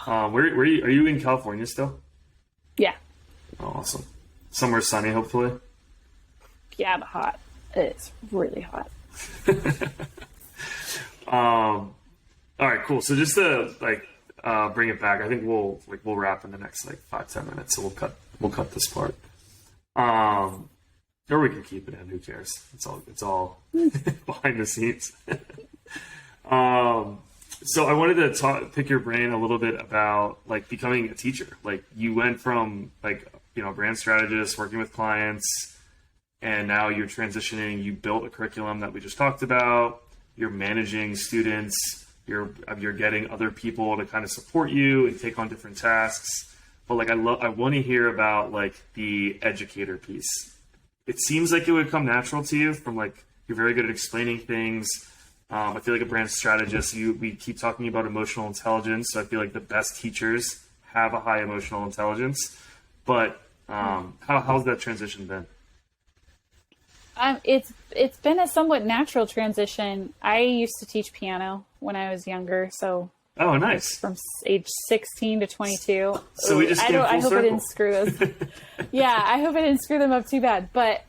Where are you in California still? Yeah. Oh, awesome. Somewhere sunny, hopefully. Yeah, but hot. It's really hot. All right, cool. So just to bring it back, I think we'll wrap in the next 5-10 minutes. So we'll cut this part. Or we can keep it in. Who cares? It's all behind the scenes. So I wanted to pick your brain a little bit about becoming a teacher. You went from brand strategist, working with clients, and now you're transitioning. You built a curriculum that we just talked about. You're managing students. You're getting other people to kind of support you and take on different tasks. But I want to hear about the educator piece. It seems like it would come natural to you from you're very good at explaining things. I feel like a brand strategist, we keep talking about emotional intelligence. So I feel like the best teachers have a high emotional intelligence. But how's that transition been? It's been a somewhat natural transition. I used to teach piano when I was younger, so oh, nice. From age 16 to 22. So we just I hope I didn't screw us. Yeah, I hope I didn't screw them up too bad. But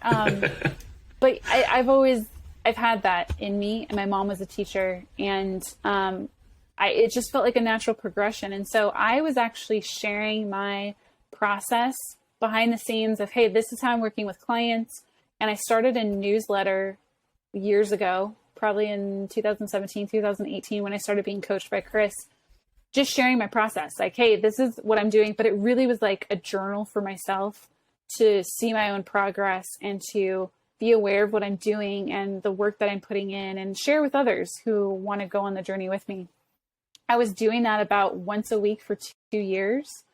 I've had that in me, and my mom was a teacher, and it just felt like a natural progression. And so I was actually sharing my process behind the scenes of, hey, this is how I'm working with clients. And I started a newsletter years ago, probably in 2017, 2018, when I started being coached by Chris, just sharing my process. Hey, this is what I'm doing. But it really was like a journal for myself to see my own progress and to be aware of what I'm doing and the work that I'm putting in and share with others who want to go on the journey with me. I was doing that about once a week for 2 years,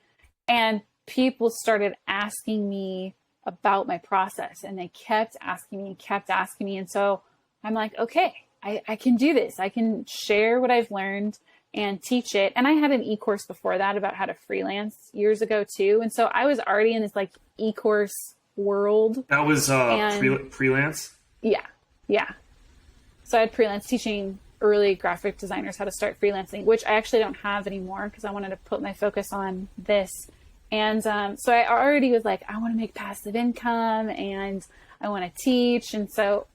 and people started asking me about my process, and they kept asking me. And so I'm like, okay, I can do this. I can share what I've learned and teach it. And I had an e-course before that about how to freelance years ago too. And so I was already in this e-course world. That was freelance? Yeah. Yeah. So I had freelance teaching early graphic designers how to start freelancing, which I actually don't have anymore because I wanted to put my focus on this. And so I already was like, I want to make passive income and I want to teach. And so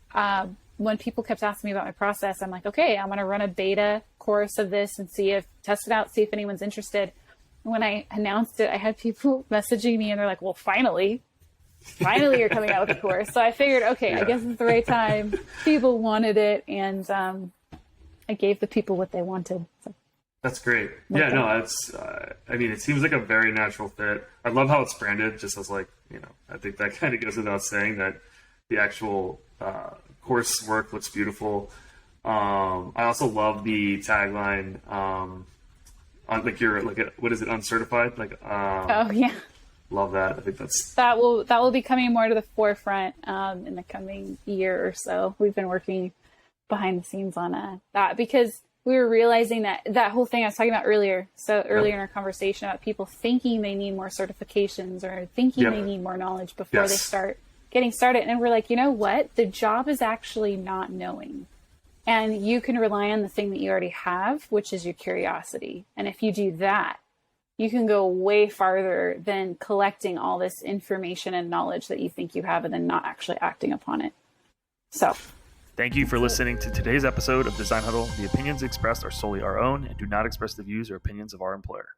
when people kept asking me about my process, I'm like, okay, I'm going to run a beta course of this and test it out, see if anyone's interested. And when I announced it, I had people messaging me and they're like, well, finally you're coming out with a course. So I figured, okay, yeah. I guess it's the right time. People wanted it. And I gave the people what they wanted. So. That's great. Yeah, no, it's, it seems like a very natural fit. I love how it's branded, just as I think that kind of goes without saying that the actual coursework looks beautiful. I also love the tagline, what is it, uncertified? Oh, yeah. Love that. I think that will be coming more to the forefront in the coming year or so. We've been working behind the scenes on that because we were realizing that whole thing I was talking about earlier. So earlier in our conversation about people thinking they need more certifications or thinking they need more knowledge before they start getting started. And we're like, you know what? The job is actually not knowing. And you can rely on the thing that you already have, which is your curiosity. And if you do that, you can go way farther than collecting all this information and knowledge that you think you have and then not actually acting upon it. So thank you for listening to today's episode of Design Huddle. The opinions expressed are solely our own and do not express the views or opinions of our employer.